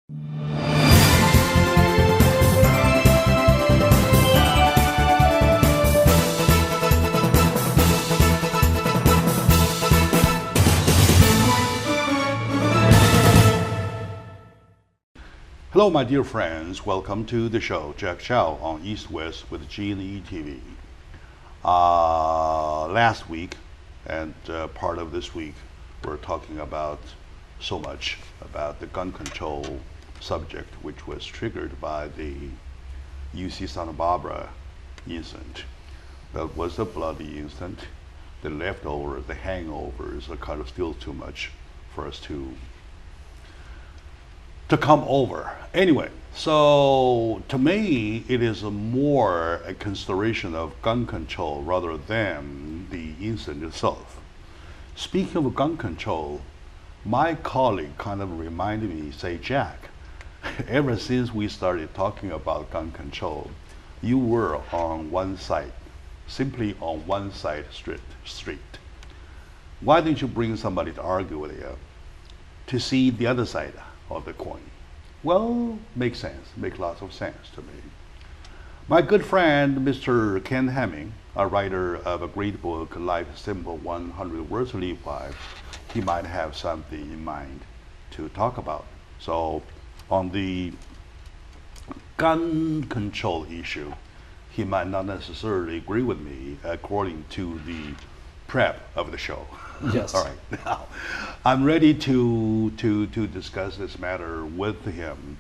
Hello, my dear friends. Welcome to the show. Jack Chow on East West with G&E TV. Last week and part of this week, we're talking about so much about the gun control subject, which was triggered by the UC Santa Barbara incident. That was a bloody incident. The leftovers, the hangovers are kind of still too much for us to come over. Anyway, so to me, it is more a consideration of gun control rather than the incident itself. Speaking of gun control, my colleague kind of reminded me, say, Jack, ever since we started talking about gun control, you were on one side, simply on one side street. Why don't you bring somebody to argue with you to see the other side of the coin? Well, makes sense, makes lots of sense to me. My good friend, Mr. Ken Hemming, a writer of a great book, Life Simple 100 Words to Live By, he might have something in mind to talk about. So on the gun control issue, he might not necessarily agree with me according to the prep of the show. Yes. All right. Now, I'm ready to discuss this matter with him,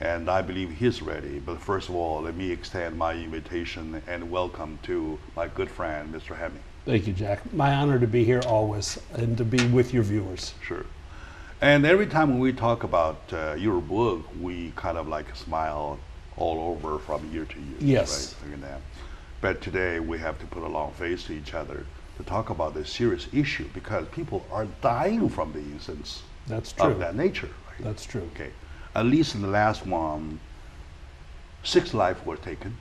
and I believe he's ready. But first of all, let me extend my invitation and welcome to my good friend, Mr. Hemming. Thank you, Jack. My honor to be here always and to be with your viewers. Sure. And every time when we talk about your book, we kind of like smile all over from year to year. Yes. Right? But today we have to put a long face to each other to talk about this serious issue because people are dying from the incidents That's true. of that nature. Right? That's true. Okay. At least in the last one, 6 lives were taken.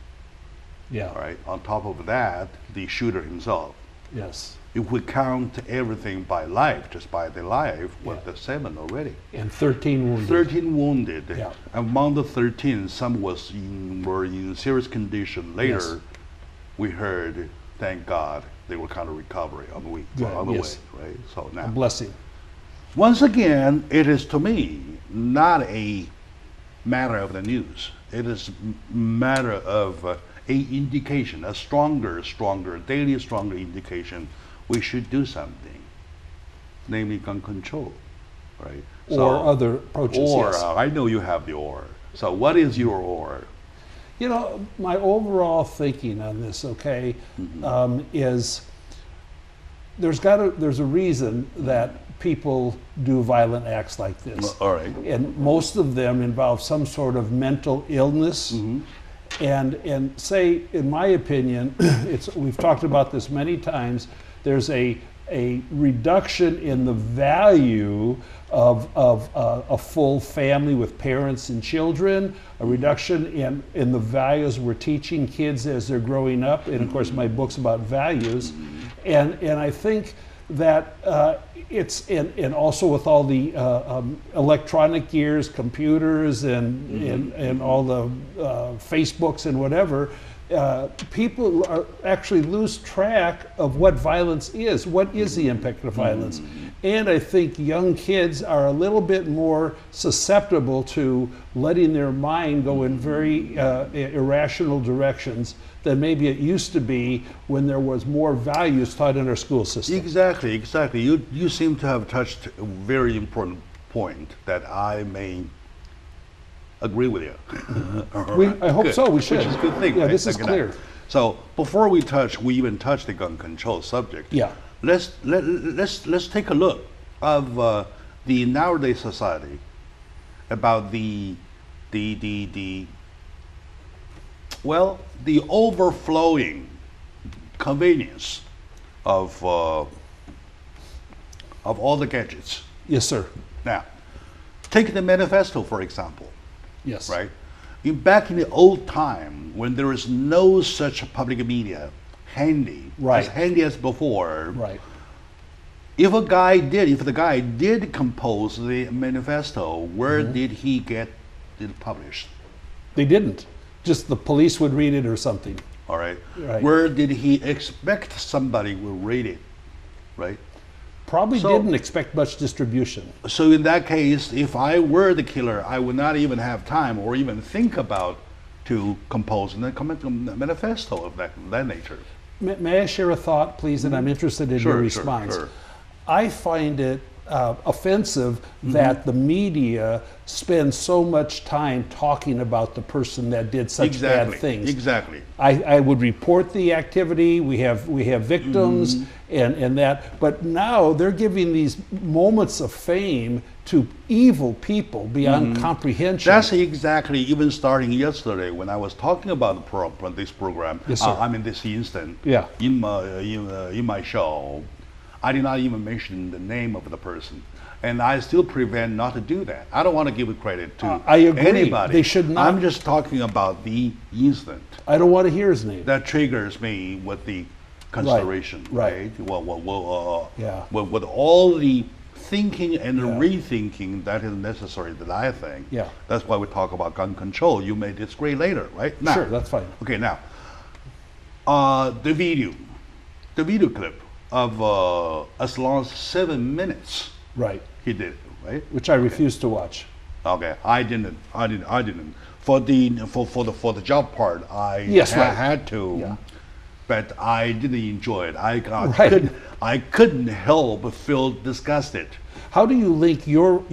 Yeah. All right. On top of that, the shooter himself. Yes. If we count everything by life, just by the life, what the 7 already. And 13 wounded. 13 wounded. Yeah. Among the 13, some were in serious condition. Later, Yes. we heard, thank God, they were kind of recovering on the way, Yes. right? So now, A blessing. once again, it is to me not a matter of the news. It is matter of a indication, a stronger, daily stronger indication we should do something, namely gun control, right? Or other approaches, Or, yes. I know you have the or. So what is your or? You know, my overall thinking on this, okay, is there's a reason that people do violent acts like this. All right. And most of them involve some sort of mental illness. And say, in my opinion, we've talked about this many times, there's a reduction in the value of a full family with parents and children, a reduction in the values we're teaching kids as they're growing up, and of course my book's about values, and I think that and also with all the electronic gears, computers, and all the Facebooks and whatever, people actually lose track of what violence is. What is the impact of violence? And I think young kids are a little bit more susceptible to letting their mind go in very irrational directions than maybe it used to be when there was more values taught in our school system. Exactly. You seem to have touched a very important point that I may agree with you. I hope so. We should. Which is a good thing. Yeah, right? this is clear. So before we even touch the gun control subject, Yeah. let's take a look of the nowadays society about the overflowing convenience of all the gadgets. Yes, sir. Now, take the manifesto, for example, Yes. right? Back in the old time, when there was no such public media handy, Right. as handy as before, Right. if the guy did compose the manifesto, where did he get it published? They didn't. Just the police would read it or something. All right. Right. Where did he expect somebody will read it? Right. Probably So- didn't expect much distribution. So in that case, if I were the killer, I would not even have time or even think about to compose a manifesto of that nature. May I share a thought, please? And I'm interested in your response. Sure. I find it offensive that the media spends so much time talking about the person that did such bad things. Exactly. I would report the activity. We have victims and that, but now they're giving these moments of fame to evil people beyond comprehension. That's exactly even starting yesterday when I was talking about this program. Yes, sir. I mean this instant. Yeah. In my show, I did not even mention the name of the person, and I still prevent not to do that. I don't want to give credit to I agree. anybody. They should not. I'm just talking about the incident I don't want to hear his name. that triggers me with the consideration, right. Yeah. With all the thinking and rethinking that is necessary, that I think. Yeah. That's why we talk about gun control. You may disagree later, right? Now, Sure, that's fine. okay, now, the video clip of as long as 7 minutes Right. he did it, right? Which I refuse to watch. Okay, I didn't. For the job part, I Yes, right. had to, Yeah. but I didn't enjoy it. Right. I couldn't help but feel disgusted. How do you link your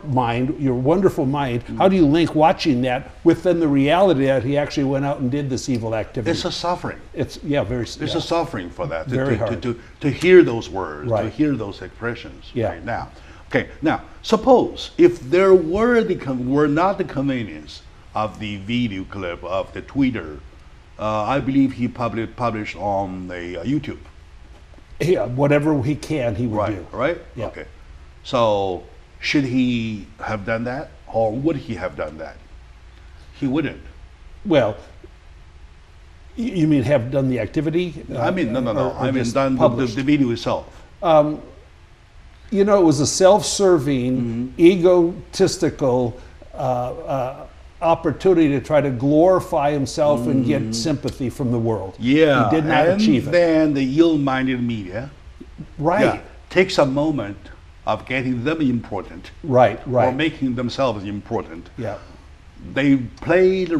mind, your wonderful mind, how do you link watching that with then the reality that he actually went out and did this evil activity? It's a suffering. It's very. There's a suffering for that. Very hard. To hear those words, to Right. hear those expressions. Yeah. Right now. Okay. Now, suppose if there were not the convenience of the video clip of the Twitter, I believe he published on the YouTube. Yeah, whatever he can, he would do. Right. Yeah. Okay. So should he have done that, or would he have done that? He wouldn't. Well, you mean have done the activity? I mean, no. or I mean, just done published? the video itself. You know, it was a self-serving, egotistical opportunity to try to glorify himself and get sympathy from the world. Yeah, He did not and achieve it. then the ill-minded media Right. takes a moment of getting them important Right. or making themselves important. Yeah. They replayed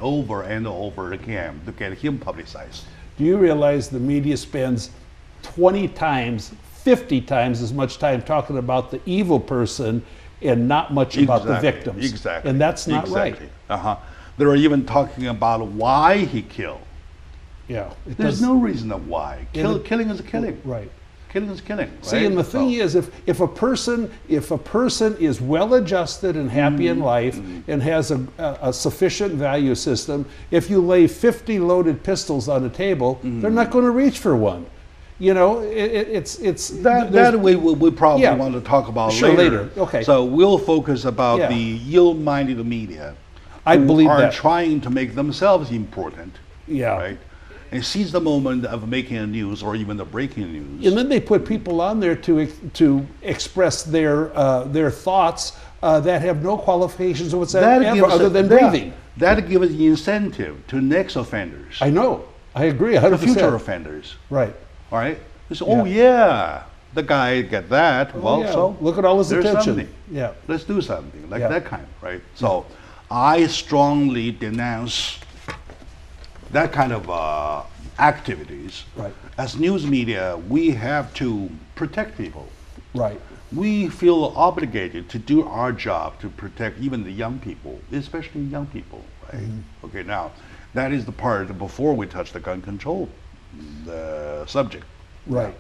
over and over again to get him publicized. Do you realize the media spends 20 times, 50 times as much time talking about the evil person and not much about the victims? Exactly. And that's not right. Uh-huh. They're even talking about why he killed. Yeah. There's no reason of why. Killing is a killing. Right. Killing is killing. See, right? and the thing is, if a person is well adjusted and happy in life and has a sufficient value system, if you lay 50 loaded pistols on a table, they're not going to reach for one. You know, it's that we probably want to talk about later. Okay. So we'll focus about the ill-minded media. I believe are that. trying to make themselves important. Yeah. Right. And seize the moment of making a news or even the breaking news. And then they put people on there to express their thoughts that have no qualifications whatsoever other than breathing. That gives the incentive to next offenders. I know. I agree 100%. To future offenders. Right. All right. They say, oh yeah, the guy get that. Well, yeah. so look at all his there's attention. something. Yeah. Let's do something like that kind, right? So, I strongly denounce that kind of activities. Right. As news media, we have to protect people. Right. We feel obligated to do our job to protect even the young people, especially young people, right? Okay, now, that is the part before we touch the gun control the subject. Right.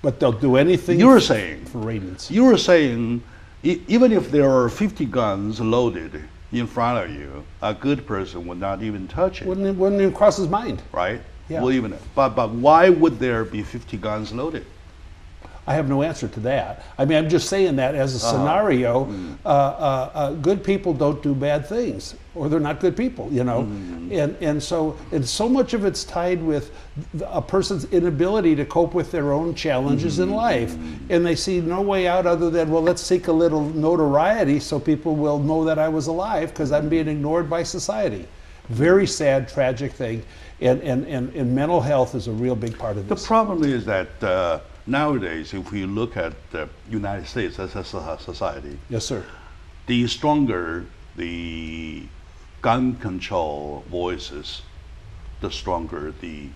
But they'll do anything You're saying, for ratings. you were saying, even if there are 50 guns loaded in front of you, a good person would not even touch it, Wouldn't even cross his mind. right? Yeah. Well, even but why would there be 50 guns loaded? I have no answer to that. I mean, I'm just saying that as a scenario. Good people don't do bad things, or they're not good people, you know. And so much of it's tied with a person's inability to cope with their own challenges in life, and they see no way out other than, well, let's seek a little notoriety so people will know that I was alive because I'm being ignored by society. Very sad, tragic thing, and mental health is a real big part of The this. problem is that nowadays, if we look at the United States as a society, Yes, sir. the stronger the gun control voices, the stronger the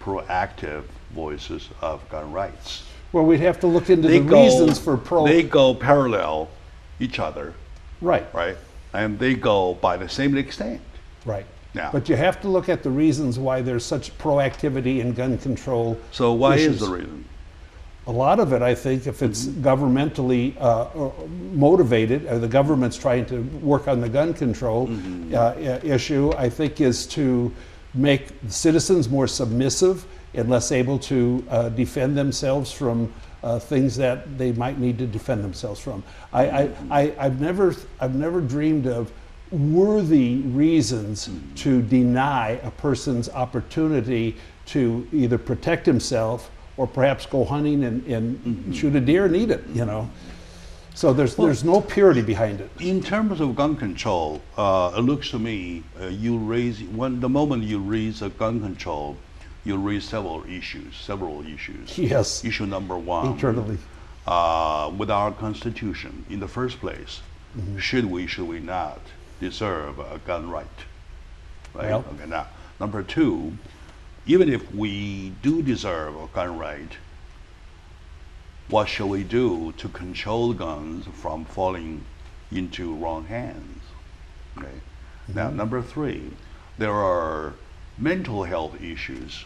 proactive voices of gun rights. Well, we'd have to look into They the go- reasons for They go parallel each other, Right, right? And they go by the same extent. right. Yeah. But you have to look at the reasons why there's such proactivity in gun control. So why issues. is the reason? A lot of it, I think, if it's governmentally motivated, or the government's trying to work on the gun control issue, I think is to make citizens more submissive and less able to defend themselves from things that they might need to defend themselves from. I've never dreamed of worthy reasons to deny a person's opportunity to either protect himself or perhaps go hunting and shoot a deer and eat it, you know. So there's no purity behind it. In terms of gun control, it looks to me the moment you raise a gun control, you raise several issues. Yes, Issue number one, internally. with our Constitution, in the first place, should we not deserve a gun right? Right. Well. Okay. Now, number two, even if we do deserve a gun right, what shall we do to control guns from falling into wrong hands? Okay. Now, number three, there are mental health issues.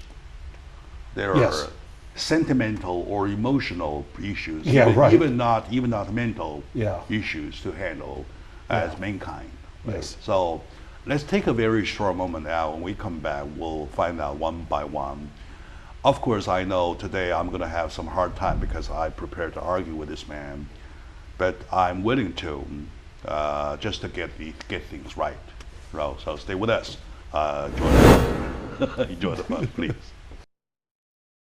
There Yes. are sentimental or emotional issues, Yeah, right. even not mental Yeah. issues to handle as mankind. Right? Yes. So let's take a very short moment now. When we come back, we'll find out one by one. Of course, I know today I'm going to have some hard time because I prepared to argue with this man, but I'm willing to just to get things right. So stay with us. Enjoy the fun, please.